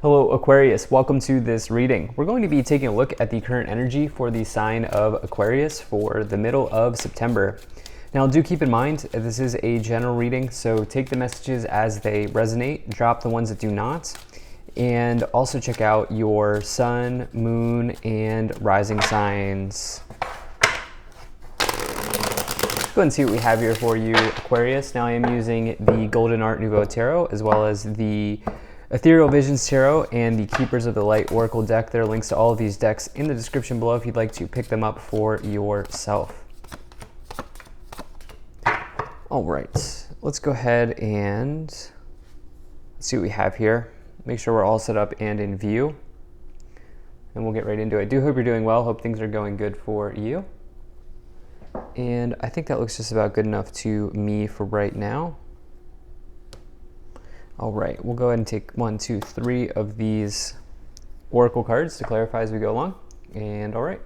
Hello Aquarius, welcome to this reading. We're going to be taking a look at the current energy for the sign of Aquarius for the middle of September. Now do keep in mind, this is a general reading, so take the messages as they resonate, drop the ones that do not, and also check out your sun, moon, and rising signs. Go ahead and see what we have here for you, Aquarius. Now I am using the Golden Art Nouveau Tarot as well as the Ethereal Visions Tarot and the Keepers of the Light Oracle deck. There are links to all of these decks in the description below if you'd like to pick them up for yourself. All right, let's go ahead and see what we have here. Make sure we're all set up and in view, and we'll get right into it. I do hope you're doing well. Hope things are going good for you. And I think that looks just about good enough to me for right now. All right, we'll go ahead and take 1, 2, 3 of these oracle cards to clarify as we go along. And all right,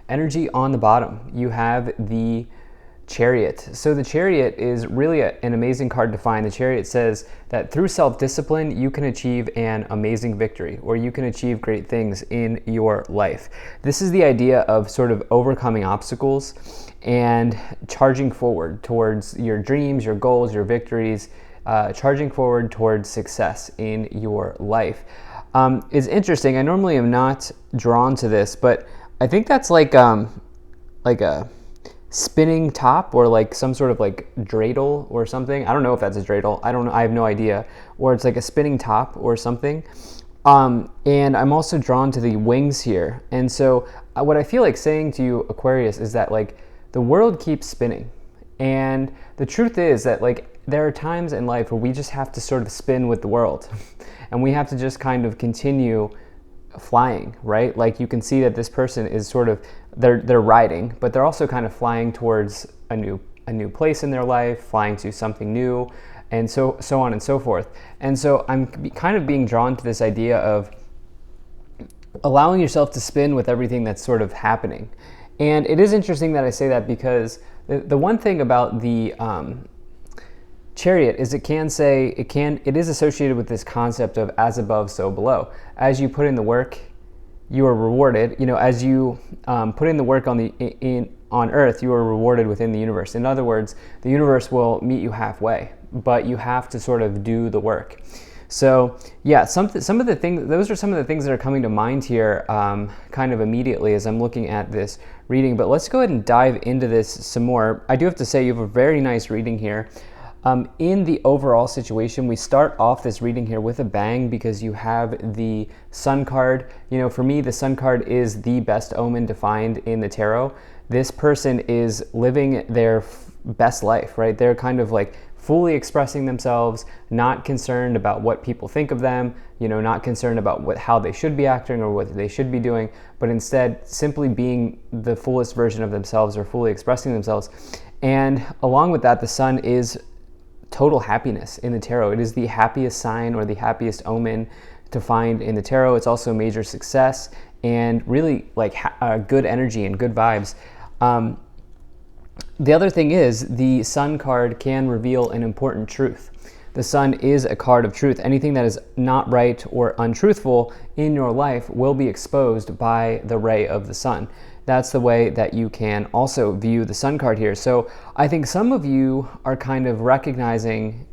energy on the bottom, you have the Chariot. So the Chariot is really an amazing card to find. The Chariot says that through self-discipline, you can achieve an amazing victory, or you can achieve great things in your life. This is the idea of sort of overcoming obstacles and charging forward towards your dreams, your goals, your victories, charging forward towards success in your life. It's interesting. I normally am not drawn to this, but I think that's like a spinning top, or like some sort of like dreidel or something. I don't know if that's a dreidel. I don't know. I have no idea. Or it's like a spinning top or something. And I'm also drawn to the wings here. And so what I feel like saying to you, Aquarius, is that like the world keeps spinning. And the truth is that like there are times in life where we just have to sort of spin with the world and we have to just kind of continue flying, right? Like you can see that this person is sort of, they're riding, but they're also kind of flying towards a new place in their life, flying to something new, and so on and so forth. And so I'm kind of being drawn to this idea of allowing yourself to spin with everything that's sort of happening. And it is interesting that I say that, because the one thing about the Chariot is it is associated with this concept of as above, so below. As you put in the work, you are rewarded. You know, as you put in the work on Earth, you are rewarded within the universe. In other words, the universe will meet you halfway, but you have to sort of do the work. So yeah, some of the things, those are some of the things that are coming to mind here kind of immediately as I'm looking at this reading. But let's go ahead and dive into this some more. I do have to say you have a very nice reading here. In the overall situation, we start off this reading here with a bang because you have the Sun card. You know, for me, the Sun card is the best omen to find in the tarot. This person is living their best life, right? They're kind of like fully expressing themselves, not concerned about what people think of them, you know, not concerned about how they should be acting or what they should be doing, but instead simply being the fullest version of themselves or fully expressing themselves. And along with that, the Sun is total happiness in the tarot. It is the happiest sign or the happiest omen to find in the tarot. It's also major success and really like good energy and good vibes. The other thing is the Sun card can reveal an important truth. The Sun is a card of truth. Anything that is not right or untruthful in your life will be exposed by the ray of the Sun. That's the way that you can also view the Sun card here. So I think some of you are kind of recognizing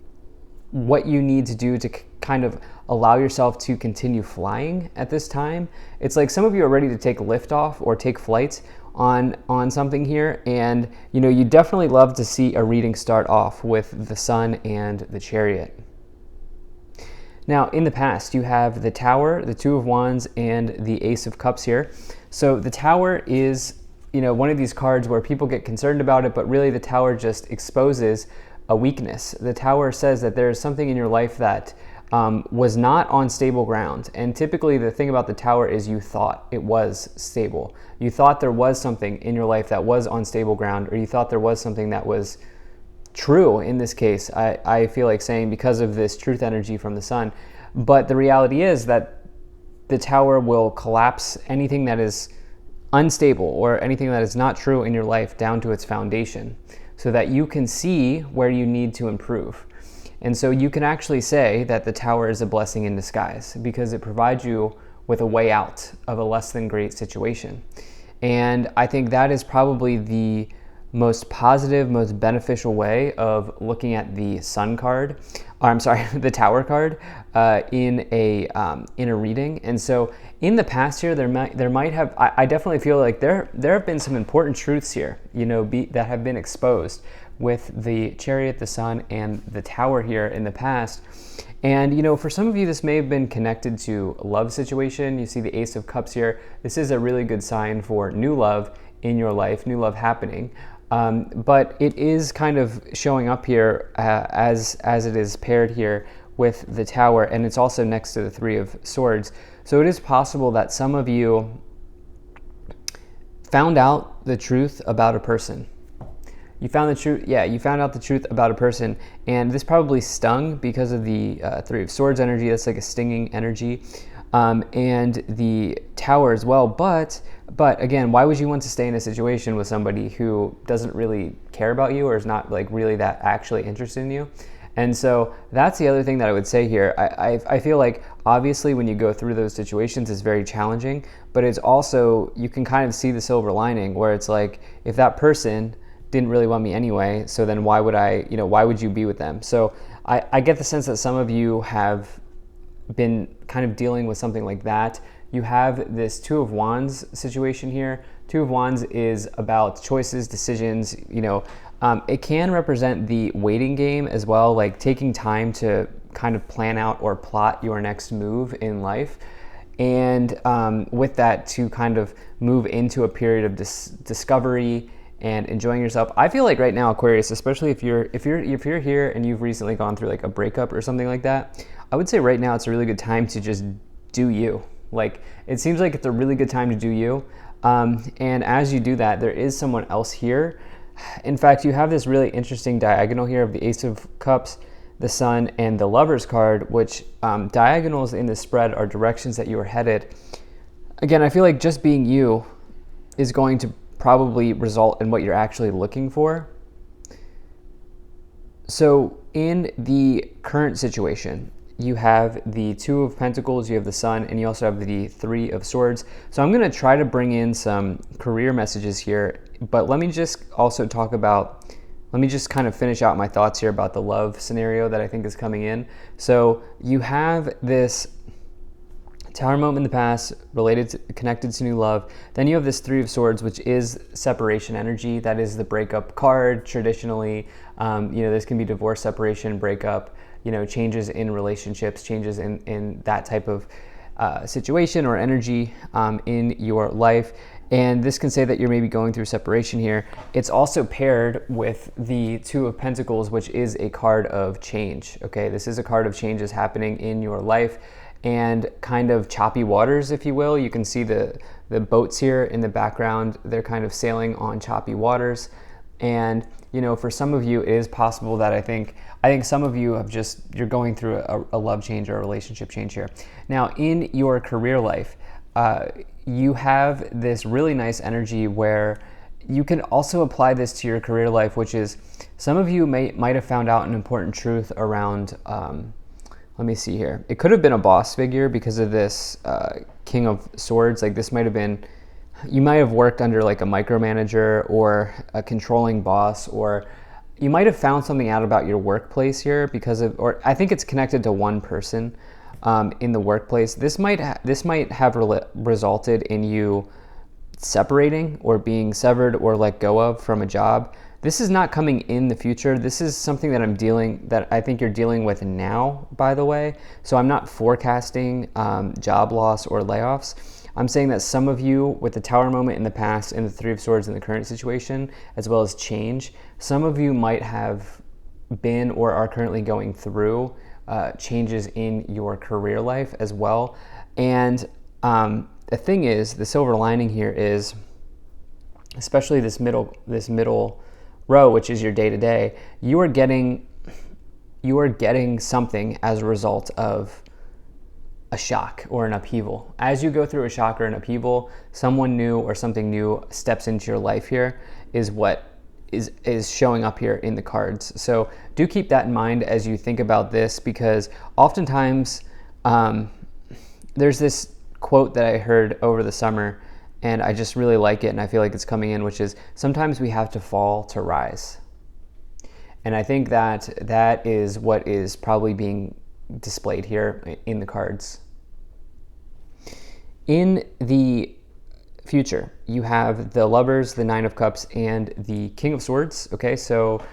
what you need to do to kind of allow yourself to continue flying at this time. It's like some of you are ready to take liftoff or take flight on something here, and you know, you definitely love to see a reading start off with the Sun and the Chariot. Now, in the past, you have the Tower, the Two of Wands, and the Ace of Cups here. So the Tower is, you know, one of these cards where people get concerned about it, but really the Tower just exposes a weakness. The Tower says that there is something in your life that was not on stable ground. And typically the thing about the Tower is you thought it was stable. You thought there was something in your life that was on stable ground, or you thought there was something that was true in this case, I feel like saying, because of this truth energy from the Sun. But the reality is that the Tower will collapse anything that is unstable or anything that is not true in your life down to its foundation, so that you can see where you need to improve. And so you can actually say that the Tower is a blessing in disguise because it provides you with a way out of a less than great situation. And I think that is probably the most positive, most beneficial way of looking at the Sun card, or I'm sorry, the Tower card in a reading. And so in the past here, there might have, I definitely feel like there have been some important truths here, that have been exposed with the Chariot, the Sun, and the Tower here in the past. And for some of you, this may have been connected to a love situation. You see the Ace of Cups here. This is a really good sign for new love in your life, new love happening. But it is kind of showing up here as it is paired here with the Tower, and it's also next to the Three of Swords. So it is possible that some of you found out the truth about a person. You found out the truth about a person, and this probably stung because of the Three of Swords energy. That's like a stinging energy, and the Tower as well. But again, why would you want to stay in a situation with somebody who doesn't really care about you or is not like really that actually interested in you? And so that's the other thing that I would say here. I feel like obviously when you go through those situations, it's very challenging, but it's also, you can kind of see the silver lining where it's like, if that person didn't really want me anyway, so then why would you be with them? So I get the sense that some of you have been kind of dealing with something like that. You have this Two of Wands situation here. Two of Wands is about choices, decisions. It can represent the waiting game as well, like taking time to kind of plan out or plot your next move in life. And with that, to kind of move into a period of discovery and enjoying yourself. I feel like right now, Aquarius, especially if you're here and you've recently gone through like a breakup or something like that, I would say right now it's a really good time to just do you. Like, it seems like it's a really good time to do you. And as you do that, there is someone else here. In fact, you have this really interesting diagonal here of the Ace of Cups, the Sun, and the Lovers card, which diagonals in the spread are directions that you are headed. Again, I feel like just being you is going to probably result in what you're actually looking for. So in the current situation, you have the Two of Pentacles, you have the Sun, and you also have the Three of Swords. So I'm going to try to bring in some career messages here, but let me just kind of finish out my thoughts here about the love scenario that I think is coming in. So you have this Tower moment in the past, connected to new love. Then you have this Three of Swords, which is separation energy. That is the breakup card traditionally. This can be divorce, separation, breakup, changes in relationships, changes in that type of situation or energy in your life. And this can say that you're maybe going through separation here. It's also paired with the Two of Pentacles, which is a card of change. Okay, this is a card of changes happening in your life and kind of choppy waters, if you will. You can see the boats here in the background. They're kind of sailing on choppy waters. And for some of you, it is possible that I think some of you you're going through a love change or a relationship change here. Now, in your career life, you have this really nice energy where you can also apply this to your career life, which is some of you might have found out an important truth around, let me see here. It could have been a boss figure because of this King of Swords. Like, this might have been, you might have worked under like a micromanager or a controlling boss, or you might have found something out about your workplace here or I think it's connected to one person in the workplace. This might have resulted in you separating or being severed or let go of from a job. This is not coming in the future. This is something that I think you're dealing with now, by the way. So I'm not forecasting job loss or layoffs. I'm saying that some of you, with the Tower moment in the past and the Three of Swords in the current situation, as well as change, some of you might have been or are currently going through changes in your career life as well. And the thing is, the silver lining here is, especially this middle row, which is your day-to-day, you are getting something as a result of a shock or an upheaval. As you go through a shock or an upheaval, someone new or something new steps into your life here is what is showing up here in the cards. So do keep that in mind as you think about this, because oftentimes there's this quote that I heard over the summer, and I just really like it, and I feel like it's coming in, which is, sometimes we have to fall to rise. And I think that that is what is probably being displayed here in the cards. In the future, you have the Lovers, the Nine of Cups, and the King of Swords. Okay, so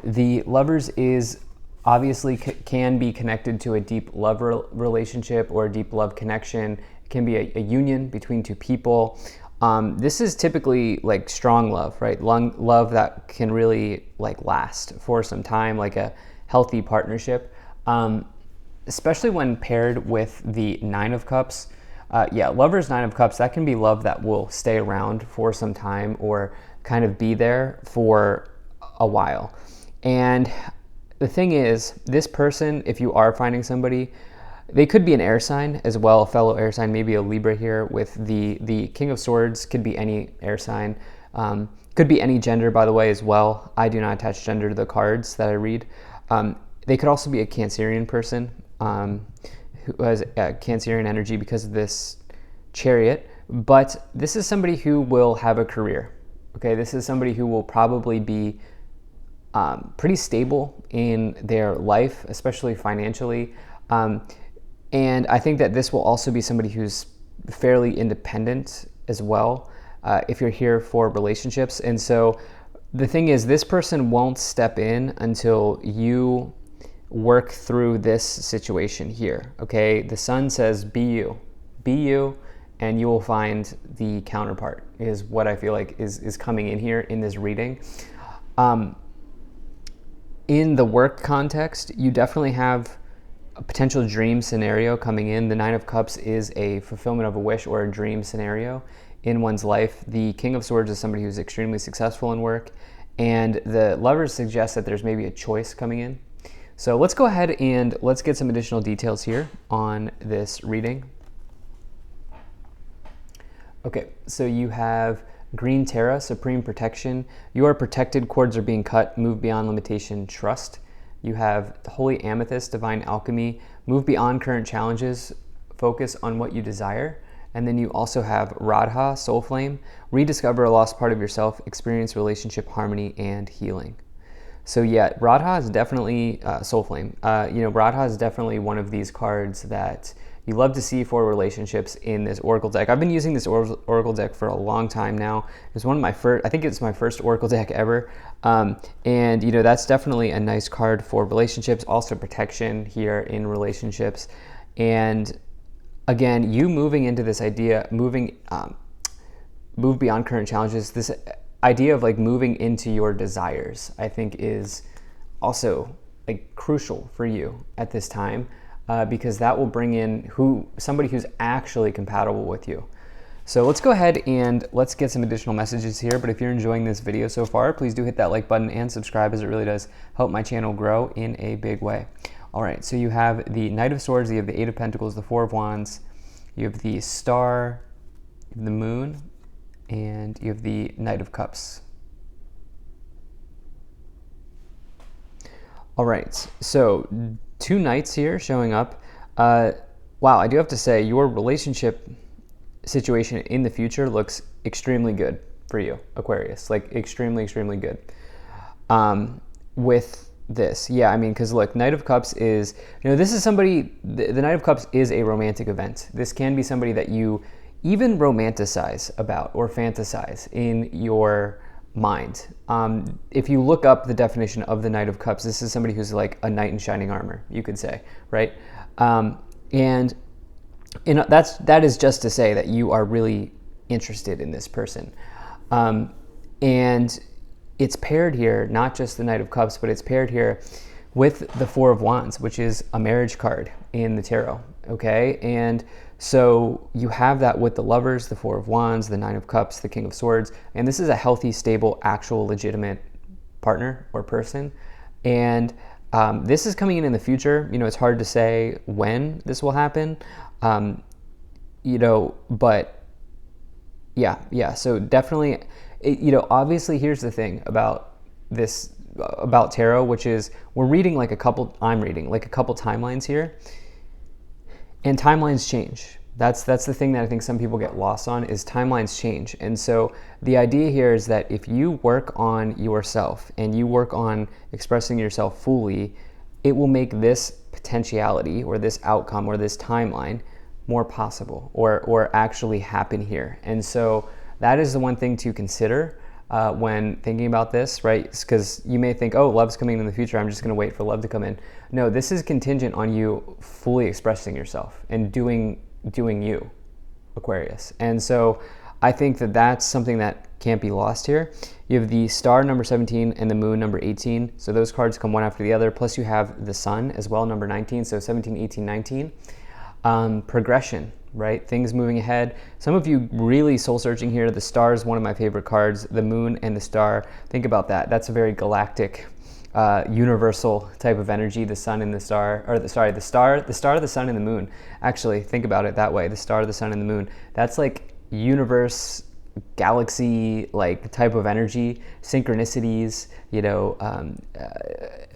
the Lovers is obviously can be connected to a deep love relationship or a deep love connection. It can be a union between two people. This is typically like strong love, right? Love that can really like last for some time, like a healthy partnership, especially when paired with the Nine of Cups. Lovers, Nine of Cups, that can be love that will stay around for some time or kind of be there for a while. And the thing is, this person, if you are finding somebody, they could be an air sign as well, a fellow air sign, maybe a Libra here with the King of Swords, could be any air sign, could be any gender, by the way, as well. I do not attach gender to the cards that I read. They could also be a Cancerian person, who has Cancerian energy because of this Chariot, but this is somebody who will have a career. Okay, this is somebody who will probably be pretty stable in their life, especially financially. And I think that this will also be somebody who's fairly independent as well, if you're here for relationships. And so the thing is, this person won't step in until you work through this situation here. Okay, the Sun says be you, and you will find the counterpart, is what I feel like is coming in here in this reading. In the work context, you definitely have a potential dream scenario coming in. The Nine of Cups is a fulfillment of a wish or a dream scenario in one's life. The King of Swords is somebody who's extremely successful in work, and the Lovers suggest that there's maybe a choice coming in. So let's go ahead and let's get some additional details here on this reading. Okay, so you have Green Terra, Supreme Protection. You are protected, cords are being cut, move beyond limitation, trust. You have Holy Amethyst, Divine Alchemy, move beyond current challenges, focus on what you desire. And then you also have Radha, Soul Flame, rediscover a lost part of yourself, experience relationship harmony and healing. So yeah, Radha is definitely Soul Flame. Radha is definitely one of these cards that you love to see for relationships in this Oracle deck. I've been using this Oracle deck for a long time now. It's one of my first, I think it's my first Oracle deck ever. And that's definitely a nice card for relationships, also protection here in relationships. And again, you moving into this idea, move beyond current challenges, this idea of like moving into your desires, I think is also like crucial for you at this time, because that will bring in somebody who's actually compatible with you. So let's go ahead and let's get some additional messages here. But if you're enjoying this video so far, please do hit that like button and subscribe, as it really does help my channel grow in a big way. All right, so you have the Knight of Swords, you have the Eight of Pentacles, the Four of Wands, you have the Star, you have the Moon, and you have the Knight of Cups. All right, so two knights here showing up. Wow, I do have to say, your relationship situation in the future looks extremely good for you, Aquarius, like extremely, extremely good. With this, yeah, I mean, because look, Knight of Cups is, this is somebody, the Knight of Cups is a romantic event. This can be somebody that you even romanticize about or fantasize in your mind. If you look up the definition of the Knight of Cups, this is somebody who's like a knight in shining armor, you could say, right? And that is just to say that you are really interested in this person. And it's paired here, not just the Knight of Cups, but it's paired here with the Four of Wands, which is a marriage card in the tarot, okay? And so you have that with the Lovers, the Four of Wands, the Nine of Cups, the King of Swords, and this is a healthy, stable, actual, legitimate partner or person. And this is coming in the future. You know, it's hard to say when this will happen, but yeah. So definitely, obviously here's the thing about this about tarot, which is we're reading like a couple, I'm reading like a couple timelines here, and timelines change. That's the thing that I think some people get lost on, is timelines change. And so the idea here is that if you work on yourself and you work on expressing yourself fully, it will make this potentiality or this outcome or this timeline more possible, or actually happen here. And so that is the one thing to consider when thinking about this, right? Because you may think, oh, love's coming in the future, I'm just going to wait for love to come in. No, this is contingent on you fully expressing yourself and doing you, Aquarius. And so I think that that's something that can't be lost here. You have the star, number 17, and the moon, number 18. So those cards come one after the other. Plus you have the sun as well, number 19. So 17, 18, 19. Progression, right? Things moving ahead. Some of you really soul searching here. The star is one of my favorite cards. The moon and the star. Think about that. That's a very galactic, universal type of energy. The sun and the star, or the star, the sun and the moon. Actually, think about it that way. The star, the sun, and the moon. That's like universe, galaxy, like type of energy, synchronicities,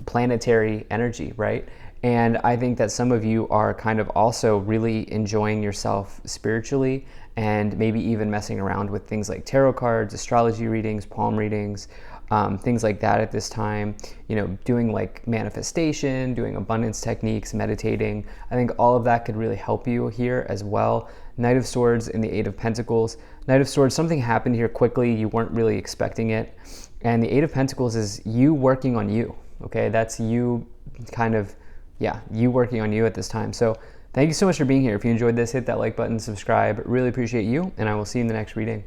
planetary energy, right? And I think that some of you are kind of also really enjoying yourself spiritually, and maybe even messing around with things like tarot cards, astrology readings, palm readings, things like that at this time, doing like manifestation, doing abundance techniques, meditating. I think all of that could really help you here as well. Knight of Swords and the Eight of Pentacles. Knight of Swords, something happened here quickly, you weren't really expecting it. And the Eight of Pentacles is you working on you, okay? That's you kind of, you working on you at this time. So thank you so much for being here. If you enjoyed this, hit that like button, subscribe. Really appreciate you, and I will see you in the next reading.